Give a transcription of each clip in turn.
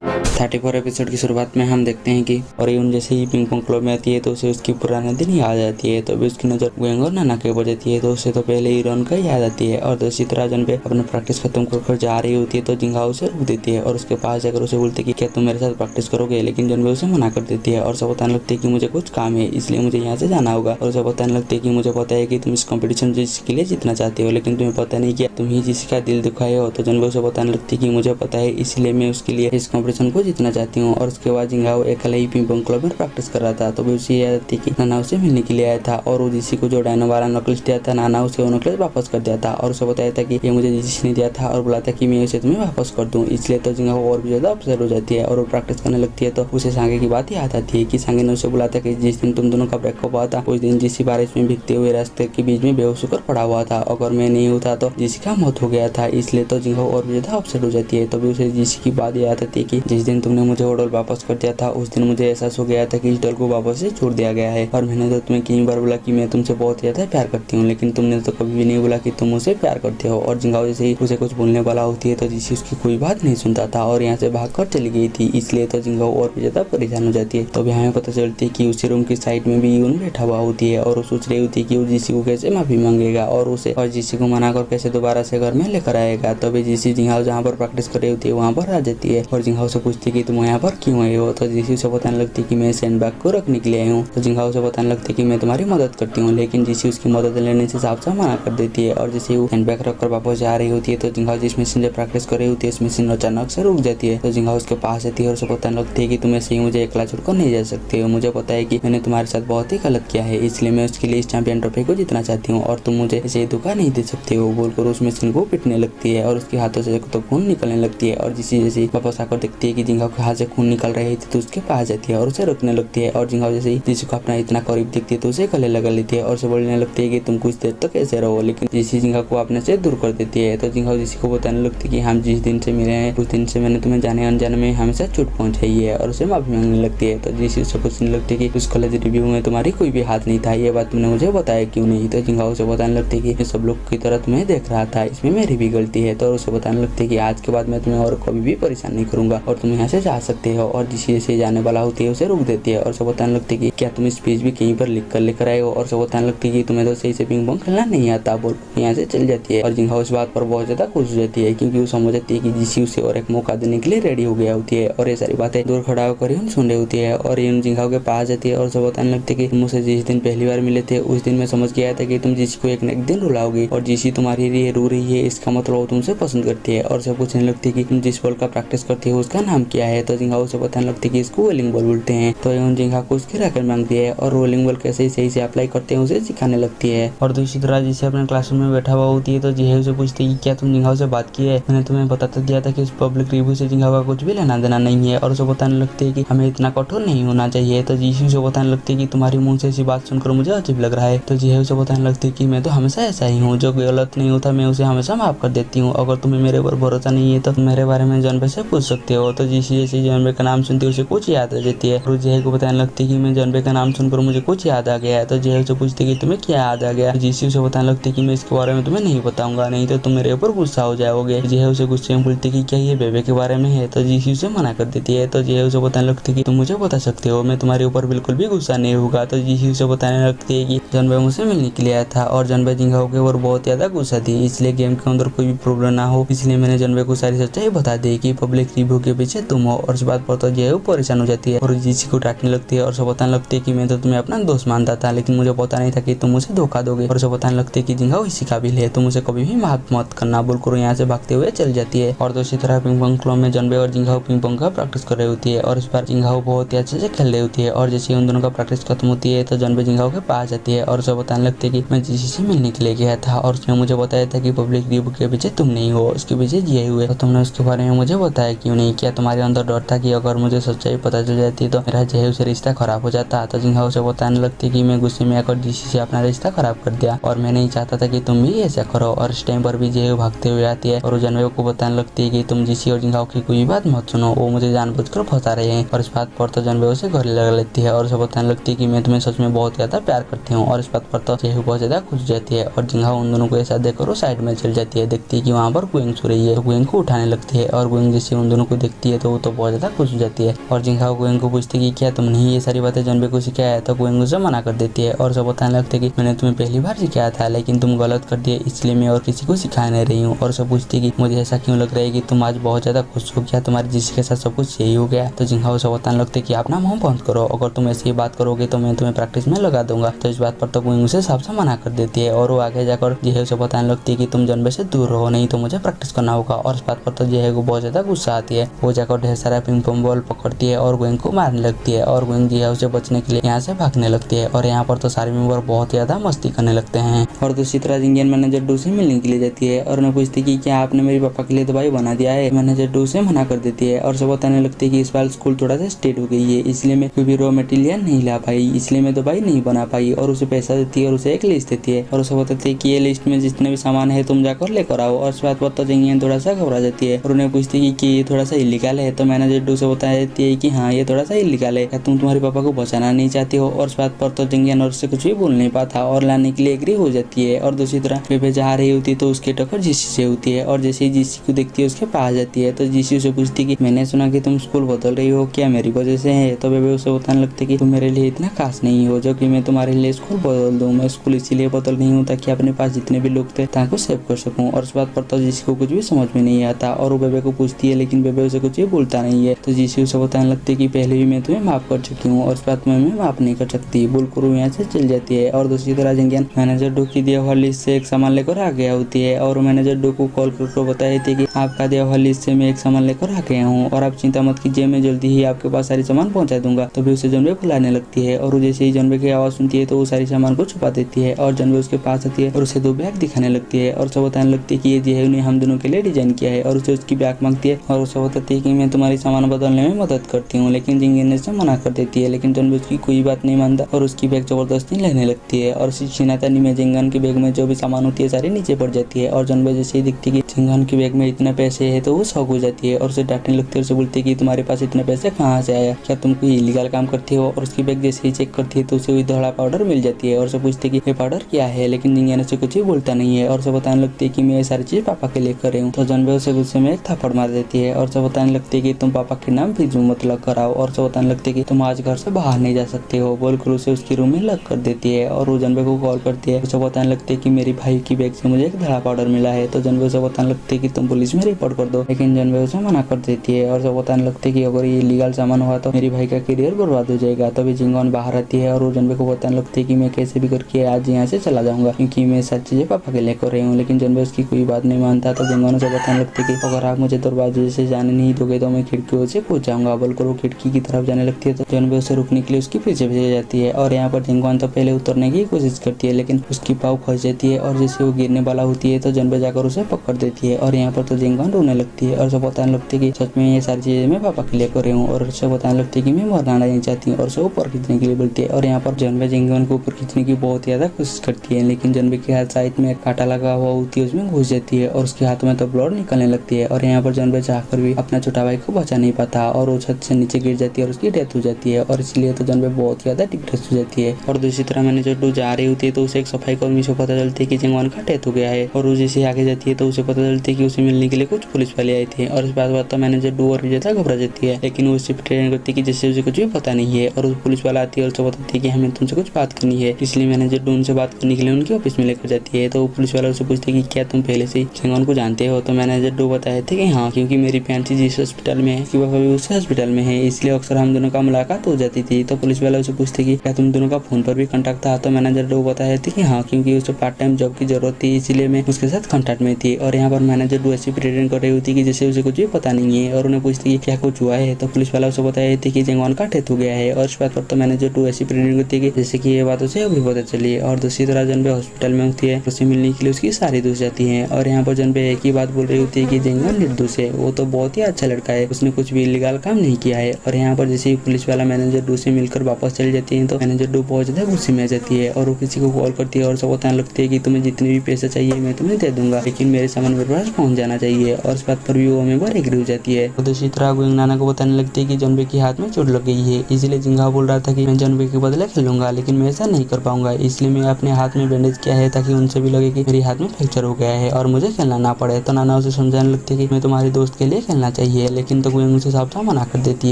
34 episode की शुरुआत में हम देखते हैं कि ओरियन जैसे ही पिंग पोंग क्लब में आती है तो उसे उसकी पुराने दिन याद आती है। तो अभी उसकी नजर गुएंग और नाना के ऊपर जाती है तो उसे तो पहले ही रन का याद आती है। और दूसरी तरह जन पे अपना प्रैक्टिस खत्म कर जा रही होती है तो जिंगाओ उसे रोक देती है और उसके पास जाकर उसे बोलती है कि क्या तुम मेरे साथ प्रैक्टिस करोगे, लेकिन जनबे उसे मना कर देती है और उसे बताने लगती है कि मुझे कुछ काम है इसलिए मुझे यहाँ से जाना होगा। और उसे बताने लगती है कि मुझे पता है कि तुम इस कॉम्पिटिशन के लिए जीतना चाहते हो, लेकिन तुम्हें पता नहीं कि तुम ही जिसका दिल दुखाए हो। तो जनबे उसे बताने लगती है कि मुझे पता है इसलिए मैं उसके लिए इस कॉम्पिटिशन को जीतना चाहती हूँ। और उसके बाद जिंगाओ अकेले ही पिंग पोंग क्लब में प्रैक्टिस कर रहा था तो भी उसे याद आती कि नाना उसे मिलने के लिए आया था और वो जिसी को जो डायनो वाला नेकलेस दिया था नाना उसे वो नेकलेस वापस कर दिया था और उसे बताया था कि ये मुझे जिसी ने दिया था और बोला था कि मैं उसे तुम्हें वापस कर दूं। इसलिए तो जिंगाओ और भी ज्यादा अपसेट हो जाती है और वो प्रैक्टिस करने लगती है तो उसे सांगे की बात याद आती है कि सांगे ने उसे बोला था कि जिस दिन तुम दोनों का ब्रेकअप हुआ था उस दिन जिसी बारिश में भीगते हुए रास्ते के बीच में बेहोश होकर पड़ा हुआ था। अगर मैं नहीं होता तो जिसी का मौत हो गया था। इसलिए तो जिंगाओ और भी ज्यादा अपसेट हो जाती है। तभी उसे जिसी की बात याद आती है कि जिस दिन तुमने मुझे वो डॉल वापस कर दिया था उस दिन मुझे एहसास हो गया था कि इस डॉल को वापस से छोड़ दिया गया है। और मैंने तो तुम्हें कई बार बोला कि मैं तुमसे बहुत ज्यादा प्यार करती हूँ, लेकिन तुमने तो कभी भी नहीं बोला कि तुम मुझसे प्यार करते हो। और जिंगाओ जैसे ही उसे कुछ बोलने वाला होती है तो जिसी उसकी कोई बात नहीं सुनता था और यहाँ से भागकर चली गई थी। इसलिए तो जिंगाओ और भी ज्यादा परेशान हो जाती है। तो हमें पता चलती है कि उसी रूम की साइड में भी यून बैठा हुआ होती है और वो सोच रही होती है कि वो जिसी को कैसे माफी मांगेगा और उसे और जिसी को मना कर कैसे दोबारा से घर में लेकर आएगा। तो अभी जिसी जिंगाओ जहाँ पर प्रैक्टिस कर रही होती है वहाँ पर आ जाती है और जिंगाओ से पूछती है कि तुम यहाँ पर क्यों आए हो। तो जिसी उसे बताने लगती है कि मैं सैंडबैग को रखने के लिए आई हूँ। तो जिंगाओ उसे बताने लगती है कि मैं तुम्हारी मदद करती हूँ, लेकिन जिसी उसकी मदद लेने से साफ साफ मना कर देती है। और जैसे वो हैंडबैग रखकर वापस जा रही होती है तो जिंगाओ जिस मशीन से प्रैक्टिस कर रही होती है उस मशीन अचानक से रुक जाती है। तो जिंगाओ उसके पास आती है और उसे बताने लगती है कि तुम ऐसे ही मुझे अकेला छोड़कर नहीं जा सकते हो। मुझे पता है कि मैंने तुम्हारे साथ बहुत ही गलत किया है, इसलिए मैं उसके लिए इस चैंपियन ट्रॉफी को जीतना चाहती हूँ और तुम मुझे ऐसे धोखा नहीं दे सकते हो बोलकर उस मशीन को पीटने लगती है और उसके हाथों से तो खून निकलने लगती है। और जिसी जैसे वापस आकर देखती है कि जिंगाओ के हाथ से खून निकल रही थी तो उसके पास जाती है और उसे रोकने लगती है। और जिंगाओ जैसे ही जिसी को अपना इतना करीब दिखती है तो उसे गले लगा लेती है और उसे बोलने लगती है कि तुम कुछ देर तक ऐसे रहो, लेकिन जिसी जिंगाओ को अपने से दूर कर देती है। तो जिंगाओ जिसी को बताने लगती है कि हम जिस दिन से मिले हैं उस दिन से मैंने तुम्हें जाने अनजाने में हमेशा चोट पहुंचाई है और उसे माफी मांगने लगती है। तो जिसी उसे पूछने लगती है कि उस कॉलेज रिव्यू में तुम्हारी कोई भी हाथ नहीं था, ये बात तुमने मुझे बताया क्यों नहीं। तो जिंगाओ उसे बताने लगती है कि सब लोग की तरह तुम्हें देख रहा था, इसमें मेरी भी गलती है। तो उसे बताने लगती है कि आज के बाद मैं तुम्हें और कभी भी परेशान नहीं करूंगा और तुम यहाँ से जा सकते हो। और जिसी जैसे जाने वाला होती है उसे रोक देती है और उसे बताने लगती है कि क्या तुम स्पीच भी कहीं पर लिख कर लेकर आए हो। और उसे बताने लगती है कि तुम्हें तो सही से पिंग पोंग खेलना नहीं आता बोल यहाँ से चल जाती है। और जिंगाओ इस बात पर बहुत ज्यादा खुश हो जाती है क्योंकि वो समझ जाती है कि जिसी उसे और एक मौका देने के लिए रेडी हो गया होती है और ये सारी बातें दूर खड़ा होकर यून सुन रही होती है। और यून जिंगाओ के पास जाती है और उसे बताने लगती है कि तुम मुझसे जिस दिन पहली बार मिले थे उस दिन मैं समझ गया था कि तुम जिसी को एक न एक दिन रुलाओगी और जिसी तुम्हारी लिए रो रही है इसका मतलब वो तुमसे पसंद करती है। और उसे पूछने लगती है कि तुम जिस बॉल का प्रैक्टिस करती हो उसका नाम क्या है। तो जिंगाओ उसे बताने लगती है कि इसको रोलिंग बॉल बोलते हैं। तो यून जिंगाओ को उसकी रैकेट मांगती है और रोलिंग बॉल कैसे सही से अप्लाई करते हैं उसे सिखाने लगती है। और दूसरी तरह जिसे अपने क्लासरूम में बैठा हुआ होती है तो जिहे उसे पूछती है कि क्या तुम जिंगाओ से बात की है, मैंने तुम्हें बता दिया था कि इस पब्लिक रिव्यू से जिंगाओ का कुछ भी लेना देना नहीं है। और उसे बताने लगती है कि हमें इतना कठोर नहीं होना चाहिए। तो जीसी उसे बताने लगती है कि तुम्हारी मुंह से ऐसी बात सुनकर मुझे अजीब लग रहा है। तो जिहे उसे बताने लगती है कि मैं तो हमेशा ऐसा ही हूँ, जो गलत नहीं होता मैं उसे हमेशा माफ कर देती हूँ। अगर तुम्हें मेरे ऊपर भरोसा नहीं है तो मेरे बारे में जानबे से पूछ सकते हो। तो जिसी जैसे जानबे का नाम सुनती है उसे कुछ याद आ जाती है और जिहे को बताने लगती है कि मैं जानबे का नाम सुनकर मुझे कुछ याद आ गया है। तो जिहे उसे पूछती है कि तुम्हें क्या याद आ गया। जिसी उसे बताने लगती है कि मैं इसके बारे में तुम्हें नहीं बताऊंगा, नहीं तो तुम मेरे ऊपर गुस्सा हो जाओगे। जिहे उसे गुस्से में बोलती है कि क्या ये बेबे के बारे में है। तो जिसी उसे मना कर देती है। तो जिहे उसे बताने लगती है कि तुम मुझे बता सकते हो, मैं तुम्हारे ऊपर बिल्कुल भी गुस्सा नहीं होगा। तो जिसी उसे बताने लगती है कि जानबे मुझसे मिलने के लिए आया था और जानबे जिंगाओ के ऊपर बहुत ज्यादा गुस्सा थी, इसलिए गेम के अंदर कोई भी प्रॉब्लम ना हो इसलिए मैंने जानबे को सारी सच्चाई बता दी कि पब्लिक रिव्यू के पीछे तुम हो। और इस बात पर तो जिहे परेशान हो जाती है और जिसी को डांटने लगती है और उसे बताने लगती है कि मैं तो तुम्हें अपना दोस्त मानता था, लेकिन मुझे पता नहीं था कि तुम मुझे धोखा दोगे। और उसे बताने लगती है कि जिंगाओ इसी काबिल है, तुम उसे कभी भी माफ मत करना बोलकर यहाँ से भागते हुए चल जाती है। और दूसरी तरह पिंग पोंग क्लब में जानबे और जिंगाओ पिंग पोंग का प्रैक्टिस कर रही होती है और इस बार जिंगाओ बहुत ही अच्छे से खेल रही होती है। और जैसे उन दोनों का प्रैक्टिस खत्म होती है तो जानबे जिंगाओ के पास जाती है और उसे बताने लगती है कि मैं जिसी से मिलने के लिए गया था और उसने मुझे बताया था कि पब्लिक रिव्यू के पीछे तुम नहीं हो, उसके पीछे जिए हुए। तो तुमने उसके बारे में मुझे बताया क्यों नहीं। क्या तुम्हारे अंदर डर था कि अगर मुझे सच्चाई पता चल जाती तो मेरा जिहे से रिश्ता खराब हो जाता। तो जिंगाओ उसे बताने लगती है कि मैं गुस्से में आकर जिसी से अपना रिश्ता खराब कर दिया और मैं नहीं चाहता था कि तुम भी ऐसा करो। और इस टाइम पर भी जिहे भागते हुए आती है और जानबे को बताने लगती है कि तुम जिसी और जिंगाओ की कोई बात मत सुनो, वो मुझे जानबूझकर फंसा रहे हैं। और इस बात पर तो जानबे उसे गले लगा लेती है और उसे बताने लगती है कि मैं तुम्हें सच में बहुत ज्यादा प्यार करती हूँ। और इस बात पर तो जिहे बहुत ज्यादा खुश हो जाती है और जिंगाओ उन दोनों को ऐसा देखकर वो साइड में चल जाती है। देखती है कि वहाँ पर गुएंग सो रही है तो गुएंग को उठाने लगती है और गुएंग जैसे उन दोनों को देखती जाती है तो वो तो बहुत ज्यादा खुश हो जाती है और जिंगहाओ गुएंग को पूछती है कि क्या तुमने ही ये सारी बातें जनबे को सिखाया है, तो गुएंग उसे मना कर देती है और सब बताने लगते हैं कि मैंने तुम्हें पहली बार सिखाया था लेकिन तुम गलत कर दिए, इसलिए मैं और किसी को सिखा नहीं रही हूँ। और सब पूछती है कि मुझे ऐसा क्यों लग रहा है कि तुम आज बहुत ज्यादा खुश हो, क्या तुम्हारी जिसी के साथ सब कुछ यही हो गया। तो जिंगहाओ सब बताने लगते हैं कि अपना मुंह बंद करो, अगर तुम ऐसी बात करोगे तो मैं तुम्हें प्रैक्टिस में लगा दूंगा। तो इस बात पर तो गुएंग उसे साफ से मना कर देती है और वो आगे जाकर जिहे से बताने लगती है कि तुम जनबे से दूर रहो, नहीं तो मुझे प्रैक्टिस करना होगा। और इस बात पर तो जिहे को बहुत ज्यादा गुस्सा आती है, वो जाकर ढेर सारा पिंग पोंग बॉल पकड़ती है और गुएंग को मारने लगती है और गुएंग जिहे उसे बचने के लिए यहाँ से भागने लगती है। और यहाँ पर तो सारे मेंबर बहुत ज्यादा मस्ती करने लगते हैं। और दूसरी तरह जिंगियन मैनेजर डू से मिलने के लिए जाती है और उन्हें पूछती है कि क्या आपने मेरे पापा के लिए दवाई बना दिया है। मैनेजर डू से मना कर देती है और सब बताने लगती है कि इस बार स्कूल थोड़ा सा स्टेट हो गई है, इसलिए मैं कोई भी रॉ मटेरियल नहीं ला पाई, इसलिए मैं दवाई नहीं बना पाई। और उसे पैसा देती है और उसे एक लिस्ट देती है और उसे बताती है कि ये लिस्ट में जितने भी सामान है तुम जाकर लेकर आओ। और इस बात पर तो जिंगियन थोड़ा सा घबरा जाती है और उन्हें पूछती है कि ये थोड़ा सा इलीगल है। तो मैनेजर डू से बता देती है कि हाँ ये थोड़ा सा इलीगल है, क्या तुम तुम्हारे पापा को बचाना नहीं चाहती हो। और इस बात पर तो जिंगियन और उससे कुछ भी बोल नहीं पाता और लाने के लिए एग्री हो जाती है। और दूसरी तरह बेबे जा रही होती है तो उसकी टक्कर जीसी से होती है और जैसे ही जीसी को देखती है उसके पास जाती है। तो जीसी उसे पूछती है कि मैंने सुना कि तुम स्कूल बदल रही हो, क्या मेरी वजह से है। तो बेबे उसे बताने लगती है कि तुम मेरे लिए इतना खास नहीं हो जो कि मैं तुम्हारे लिए स्कूल बदल दूं। मैं स्कूल इसीलिए बदल रही हूँ ताकि अपने पास जितने भी लोग थे ताकि सेव कर सकूं। और इस बात पर तो जीसी को कुछ भी समझ में नहीं आता और वो बेबे को पूछती है लेकिन बेबे उसे कुछ भी बोलता नहीं है। तो जीसी उसे बताने लगती है कि पहले भी मैं तुम्हें माफ कर चुकी हूँ और इस बात में मैं माफ नहीं कर सकती। बोलकर वो यहाँ से चल जाती है। और दूसरी तरह जिंगियन मैनेजर डू की दिया हुआ लिस्ट से एक सामान लेकर आ गया होती है और मैनेजर डू को कॉल करके बताई थी कि आपका दिया हुआ लिस्ट से मैं एक सामान लेकर आ गया हूँ और आप चिंता मत कीजिए, मैं जल्दी ही आपके पास सारी सामान पहुंचा दूंगा। तभी उसे जनबे बुलाने लगती है और जैसे ही जनबे की आवाज सुनती है तो वो सारी सामान को छुपा देती है और जनबे उसके पास आती है और उसे 2 बैग दिखाने लगती है और सब बताने लगती है कि ये जो है उन्हें हम दोनों के लिए डिजाइन किया है और उसे उसकी बैग मांगती है और उसे बताती है कि मैं तुम्हारी सामान बदलने में मदद करती हूँ, लेकिन जिंगियन से मना कर देती है। लेकिन जनबे उसकी कोई बात नहीं मानता और उसकी बैग जबरदस्ती लेने लगती है और छिनातनी में जिंगन की बैग में जो भी सामान होती है सारी नीचे पड़ जाती है। और जनबे जैसे ही दिखती है कि जिंगन की बैग में इतने पैसे है तो वो शौक हो जाती है और उसे डांटने लगती है। उसे बोलती है कि तुम्हारे पास इतने पैसे कहाँ से आया, क्या तुम कोई इलीगल काम करती हो। और उसकी बैग जैसे ही चेक करती है तो उसे वही धड़ा पाउडर मिल जाती है और उसे पूछती है कि ये पाउडर क्या है, लेकिन जिंगन उसे कुछ भी बोलता नहीं है और उसे बताने लगती है कि मैं ये सारी चीज पापा के लिए कर रही हूँ। तो जनबे उसे गुस्से में एक थप्पड़ मार देती है और उसे बताने लगती है कि तुम पापा के नाम फिजू मत लग कर आओ और उसे बताने लगती है कि तुम आज घर से बाहर नहीं जा सकते हो। बोलकर उसे उसकी रूम में लग कर देती है और वो जनबे को कॉल करती है। उसे बताने लगती है कि मेरी भाई की बैग से मुझे एक धड़ा पाउडर मिला है। तो जनबे उसे बताने लगती है कि तुम पुलिस में रिपोर्ट कर दो, लेकिन जनबे उसे मना कर देती है और उसे बताने लगती है कि अगर ये लीगल सामान हुआ तो मेरी भाई का करियर बर्बाद हो जाएगा। तभी जिंगन बाहर आती है और वो जनबे को बताने लगती है कि मैं कैसे भी करके आज यहाँ से चला जाऊंगा क्योंकि मैं सारी चीजें पापा के लेकर रही हूँ। लेकिन जनबे उसकी कोई बात नहीं मानता। तो जिंगन उसे बताने लगती है कि अगर आप मुझे दरवाजे से जाने नहीं दोगे तो मैं खिड़कियों से कूद जाऊंगा। बोलकर वो खिड़की की तरफ जाने लगती है तो जनबे उसे रुकने के लिए उसके पीछे भेज जाती है और यहाँ पर जिंगन तो पहले उतरने की कोशिश करती है लेकिन उसकी पाँव फंस जाती है और जैसे वो गिरने वाला होती है तो जनबे जाकर उसे पकड़ देती है। और यहाँ पर तो जिंगन रोने लगती है और उसे बताने लगती है कि सच में ये सारी चीजें मैं पापा के लिए कर रही हूँ और उसे बताने लगती है कि मैं मरना नहीं चाहती हूँ और उसे ऊपर खींचने के लिए बोलती है। और यहाँ पर जनबे जिंगन को ऊपर खींचने की बहुत ज्यादा कोशिश करती है लेकिन जनबे के हाथ साइड में कांटा लगा हुआ होती है उसमें घुस जाती है और उसके हाथ में तो ब्लड निकलने लगती है। और यहाँ पर जनबे चाहकर भी अपना छोटा भाई को बचा नहीं पाता और वो छत से नीचे गिर जाती है और उसकी डेथ हो जाती है और इसलिए तो जनबे बहुत ज्यादा डिप्रेस हो जाती है। और दूसरी तरह मैनेजर डू जा रही होती है तो उसे एक सफाई कर्मी से पता चलती है कि जिंगन का डेथ हो गया है और वो जैसे आगे जाती है तो उसे पता चलती है कि उसे मिलने के लिए कुछ पुलिस वाले आए थे। और इस बात तो मैनेजर डू और भी ज्यादा घबरा जाती है लेकिन वो उससे ट्रेन करती है कि जैसे उसे कुछ भी पता नहीं है और उस पुलिस वाला आती है और उसे बताती है कि हमें तुमसे कुछ बात करनी है। इसलिए मैनेजर डू उनसे बात करने के लिए उनके ऑफिस में लेकर जाती है। तो पुलिस वाला उसे पूछते है कि क्या तुम पहले से जिंगन को जानते हो। तो मैनेजर डू बताए थे कि हाँ, क्योंकि मेरी फैंसी जिस हॉस्पिटल में है कि वह भी उस हॉस्पिटल में है इसलिए अक्सर हम दोनों का मुलाकात हो जाती थी। तो पुलिस वाला उसे पूछते कि क्या तुम दोनों का फोन पर भी कांटेक्ट था। तो मैनेजर डू बताए थे कि हाँ, क्योंकि उसे पार्ट टाइम जॉब की जरूरत थी इसलिए मैं उसके साथ कांटेक्ट में थी। और यहाँ पर मैनेजर डू ऐसी प्रेटेंड कर रही होती कि जैसे उसे कुछ भी पता नहीं है और उन्हें पूछती कि क्या कुछ हुआ है। तो पुलिस वाला उसे बताए थे कि जिंगन का डेथ हो गया है और इस बात पर तो मैनेजर डू ऐसी प्रेटेंड करती है जैसे कि ये बात उसे अभी पता चली। और दूसरी तरह जनबे हॉस्पिटल में होती है, उसे मिलने के लिए उसकी सारी दोस्त जाती है और यहाँ पर जनबे एक ही बात बोल रही होती है कि जिंगन निर्दोष है, वो तो बहुत ही अच्छा लड़का है, उसने कुछ भी इलीगल काम नहीं किया है। और यहाँ पर जैसे ही पुलिस वाला मैनेजर डू से मिलकर वापस चली जाती है तो मैनेजर डू बहुत ज्यादा गुस्से में आ जाती है और वो किसी को कॉल करती है और सब बताने लगती है कि तुम्हें जितने भी पैसे चाहिए मैं तुम्हें दे दूंगा, लेकिन मेरे सामान मेरे पास पहुंच जाना चाहिए। और इस बात पर भी वो मेंबर एग्री हो जाती है। और दूसरी तरह गुएंग नाना को बताने लगती है कि जनबे के हाथ में चोट लग गई है, इसलिए जिंगहा बोल रहा था कि मैं जनबे के बदले खेलूंगा लेकिन मैं ऐसा नहीं कर पाऊंगा, इसलिए मैं अपने हाथ में बैंडेज किया है ताकि उनसे भी लगे कि मेरे हाथ में फ्रैक्चर हो गया है और मुझे खेलना ना पड़े। तो नाना उसे समझाने लगती है कि मैं तुम्हारे दोस्त के लिए खेलना चाहिए है, लेकिन तो गुयंग उसे साफ साफ मना कर देती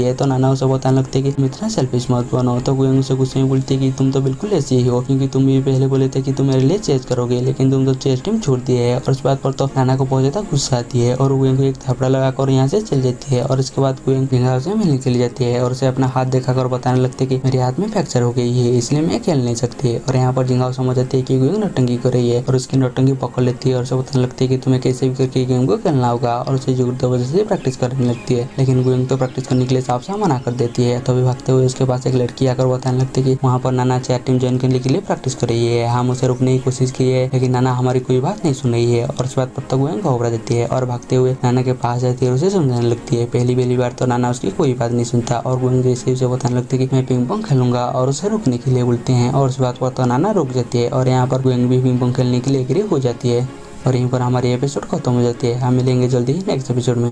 है। तो नाना उसे बताने लगते है कि तुम इतना सेल्फिश मत बनो। तो गुयंग उसे गुस्से में बोलती है कि तुम तो बिल्कुल ऐसी ही हो, क्योंकि तुम भी पहले बोले थे कि तुम मेरे लिए चेज करोगे, लेकिन तुम तो चेज टीम छोड़ दिए है। और इस बात पर तो नाना को बहुत ज्यादा गुस्सा आती है और गुयंग को एक थपड़ा लगाकर यहाँ से चल जाती है। और इसके बाद गुयंग जिंगाओ से मिलने चली जाती है और उसे अपना हाथ दिखाकर बताने लगती है कि मेरे हाथ में फ्रैक्चर हो गई है, इसलिए मैं खेल नहीं सकती। और यहाँ पर जिंगाओ समझ जाती है कि गुयंग नौटंकी कर रही है और उसकी नौटंकी पकड़ लेती है और उसे बताने लगती है कि तुम्हें कैसे भी करके गेम को खेलना होगा और उसे जबरदस्ती प्रैक्टिस करने लगती है। लेकिन गुयंग तो प्रैक्टिस करने के लिए साफ साफ मना कर देती है। तभी भागते हुए उसके पास एक लड़की आकर बताने लगती है कि वहाँ पर नाना चैट टीम ज्वाइन करने के लिए प्रैक्टिस कर रही है। हम उसे रुकने की कोशिश की है, लेकिन नाना हमारी कोई बात नहीं सुन रही है। और इस बात पर तो गुयंग घबरा जाती है और भागते हुए नाना के पास जाती है और उसे समझाने लगती है। पहली बार तो नाना उसकी कोई बात नहीं सुनता और गुयंग जैसे ही उसे बताने लगती है कि मैं पिंग पोंग खेलूंगा और उसे रुकने के लिए बोलते हैं। और इस बात पर तो नाना रुक जाती है और यहाँ पर गुयंग भी पिंग पोंग खेलने के लिए एग्री हो जाती है। और यहीं पर हमारी एपिसोड खत्म हो जाती है। हम मिलेंगे जल्दी ही नेक्स्ट एपिसोड में।